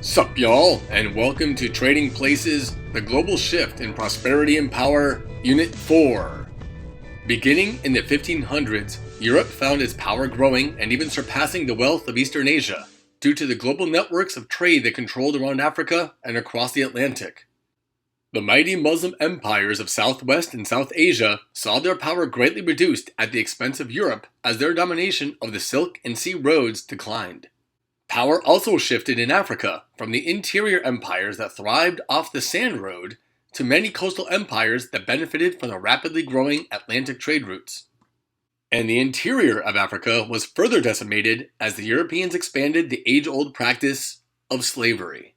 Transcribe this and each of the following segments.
Sup, y'all, and welcome to Trading Places, the Global Shift in Prosperity and Power, Unit 4. Beginning in the 1500s, Europe found its power growing and even surpassing the wealth of Eastern Asia, due to the global networks of trade that controlled around Africa and across the Atlantic. The mighty Muslim empires of Southwest and South Asia saw their power greatly reduced at the expense of Europe as their domination of the Silk and Sea roads declined. Power also shifted in Africa from the interior empires that thrived off the sand road to many coastal empires that benefited from the rapidly growing Atlantic trade routes. And the interior of Africa was further decimated as the Europeans expanded the age-old practice of slavery.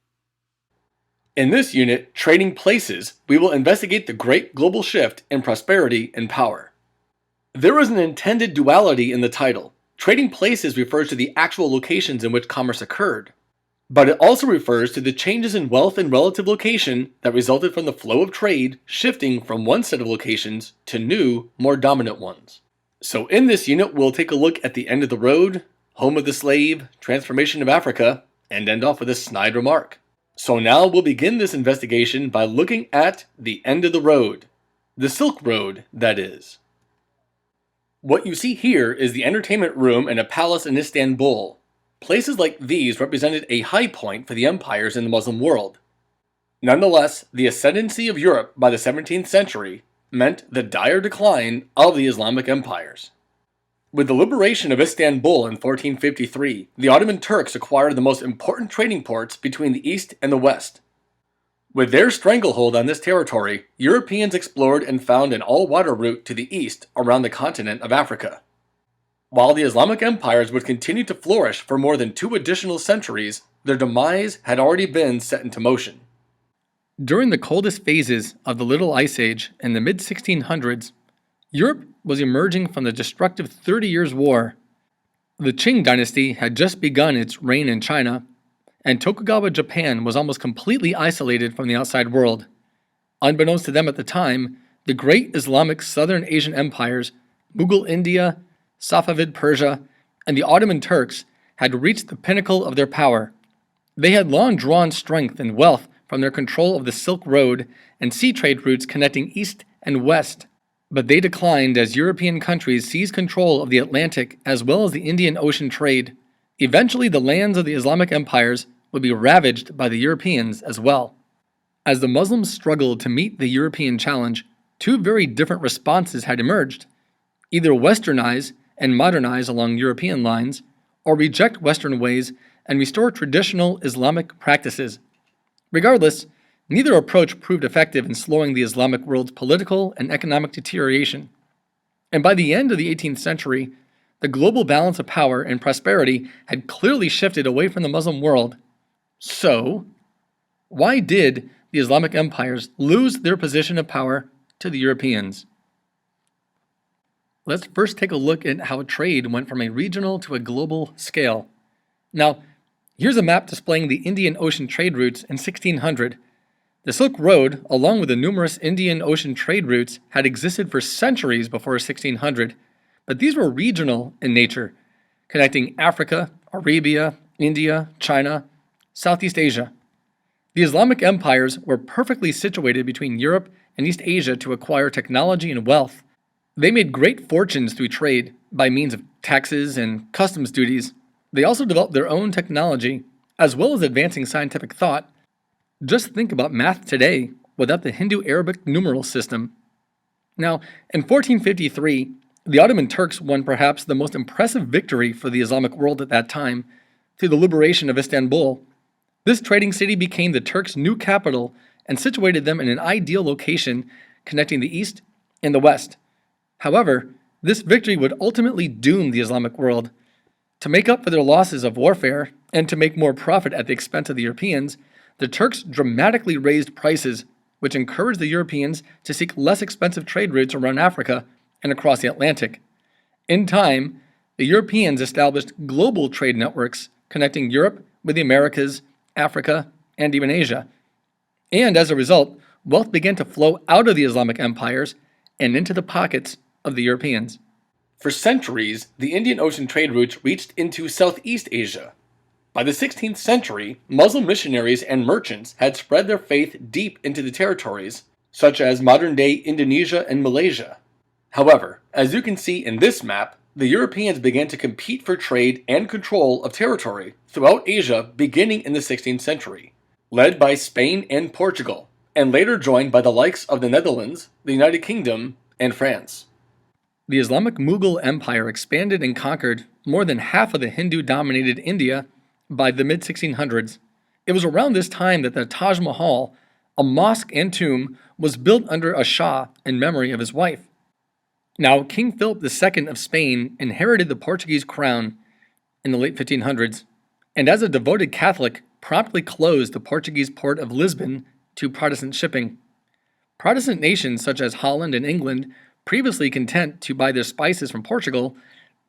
In this unit, Trading Places, we will investigate the great global shift in prosperity and power. There is an intended duality in the title. Trading places refers to the actual locations in which commerce occurred, but it also refers to the changes in wealth and relative location that resulted from the flow of trade shifting from one set of locations to new, more dominant ones. So in this unit, we'll take a look at the end of the road, home of the slave, transformation of Africa, and end off with a snide remark. So now we'll begin this investigation by looking at the end of the road, the Silk Road, that is. What you see here is the entertainment room in a palace in Istanbul. Places like these represented a high point for the empires in the Muslim world. Nonetheless, the ascendancy of Europe by the 17th century meant the dire decline of the Islamic empires. With the liberation of Istanbul in 1453, the Ottoman Turks acquired the most important trading ports between the East and the West. With their stranglehold on this territory, Europeans explored and found an all-water route to the east around the continent of Africa. While the Islamic empires would continue to flourish for more than 2 additional centuries, their demise had already been set into motion. During the coldest phases of the Little Ice Age in the mid-1600s, Europe was emerging from the destructive 30 Years' War. The Qing dynasty had just begun its reign in China, and Tokugawa Japan was almost completely isolated from the outside world. Unbeknownst to them at the time, the great Islamic Southern Asian empires, Mughal India, Safavid Persia, and the Ottoman Turks had reached the pinnacle of their power. They had long drawn strength and wealth from their control of the Silk Road and sea trade routes connecting east and west, but they declined as European countries seized control of the Atlantic as well as the Indian Ocean trade. Eventually, the lands of the Islamic empires would be ravaged by the Europeans as well. As the Muslims struggled to meet the European challenge, 2 very different responses had emerged: either westernize and modernize along European lines, or reject Western ways and restore traditional Islamic practices. Regardless, neither approach proved effective in slowing the Islamic world's political and economic deterioration. And by the end of the 18th century, the global balance of power and prosperity had clearly shifted away from the Muslim world. So, why did the Islamic empires lose their position of power to the Europeans? Let's first take a look at how trade went from a regional to a global scale. Now, here's a map displaying the Indian Ocean trade routes in 1600. The Silk Road, along with the numerous Indian Ocean trade routes, had existed for centuries before 1600. But these were regional in nature, connecting Africa, Arabia, India, China, Southeast Asia. The Islamic empires were perfectly situated between Europe and East Asia to acquire technology and wealth. They made great fortunes through trade by means of taxes and customs duties. They also developed their own technology, as well as advancing scientific thought. Just think about math today without the Hindu-Arabic numeral system. Now, in 1453, the Ottoman Turks won perhaps the most impressive victory for the Islamic world at that time, through the liberation of Istanbul. This trading city became the Turks' new capital and situated them in an ideal location connecting the East and the West. However, this victory would ultimately doom the Islamic world. To make up for their losses of warfare and to make more profit at the expense of the Europeans, the Turks dramatically raised prices, which encouraged the Europeans to seek less expensive trade routes around Africa and across the Atlantic. In time, the Europeans established global trade networks connecting Europe with the Americas, Africa, and even Asia. And as a result, wealth began to flow out of the Islamic empires and into the pockets of the Europeans. For centuries, the Indian Ocean trade routes reached into Southeast Asia. By the 16th century, Muslim missionaries and merchants had spread their faith deep into the territories, such as modern-day Indonesia and Malaysia. However, as you can see in this map, the Europeans began to compete for trade and control of territory throughout Asia beginning in the 16th century, led by Spain and Portugal, and later joined by the likes of the Netherlands, the United Kingdom, and France. The Islamic Mughal Empire expanded and conquered more than half of the Hindu-dominated India by the mid-1600s. It was around this time that the Taj Mahal, a mosque and tomb, was built under a Shah in memory of his wife. Now, King Philip II of Spain inherited the Portuguese crown in the late 1500s, and as a devoted Catholic, promptly closed the Portuguese port of Lisbon to Protestant shipping. Protestant nations such as Holland and England, previously content to buy their spices from Portugal,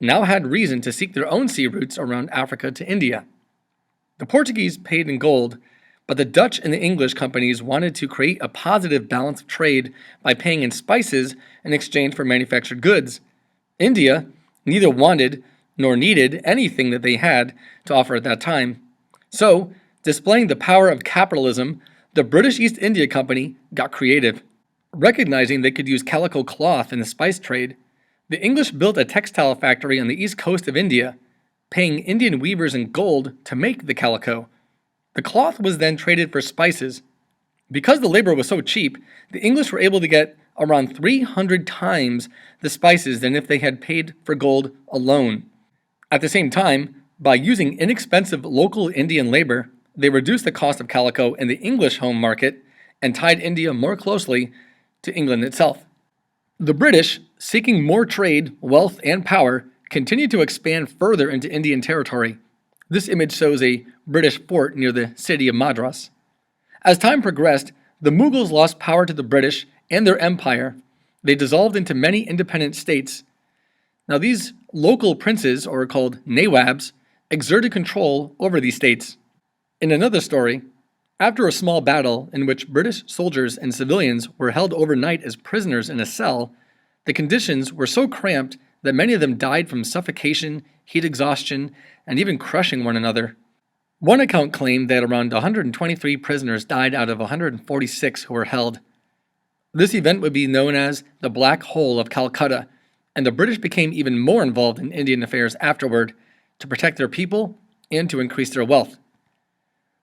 now had reason to seek their own sea routes around Africa to India. The Portuguese paid in gold, but the Dutch and the English companies wanted to create a positive balance of trade by paying in spices in exchange for manufactured goods. India neither wanted nor needed anything that they had to offer at that time. So, displaying the power of capitalism, the British East India Company got creative. Recognizing they could use calico cloth in the spice trade, the English built a textile factory on the east coast of India, paying Indian weavers in gold to make the calico. The cloth was then traded for spices. Because the labor was so cheap, the English were able to get around 300 times the spices than if they had paid for gold alone. At the same time, by using inexpensive local Indian labor, they reduced the cost of calico in the English home market and tied India more closely to England itself. The British, seeking more trade, wealth, and power, continued to expand further into Indian territory. This image shows a British fort near the city of Madras. As time progressed, the Mughals lost power to the British and their empire. They dissolved into many independent states. Now these local princes, or called Nawabs, exerted control over these states. In another story, after a small battle in which British soldiers and civilians were held overnight as prisoners in a cell, the conditions were so cramped that many of them died from suffocation, heat exhaustion, and even crushing one another. One account claimed that around 123 prisoners died out of 146 who were held. This event would be known as the Black Hole of Calcutta, and the British became even more involved in Indian affairs afterward to protect their people and to increase their wealth.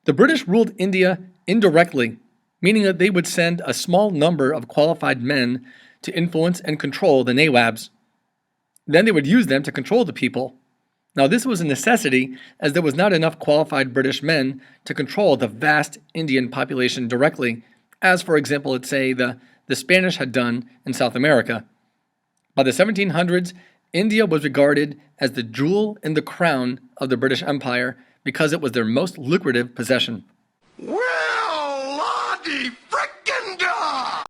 The British ruled India indirectly, meaning that they would send a small number of qualified men to influence and control the Nawabs. Then they would use them to control the people. Now this was a necessity as there was not enough qualified British men to control the vast Indian population directly, as for example, let's say the Spanish had done in South America. By the 1700s, India was regarded as the jewel in the crown of the British Empire because it was their most lucrative possession.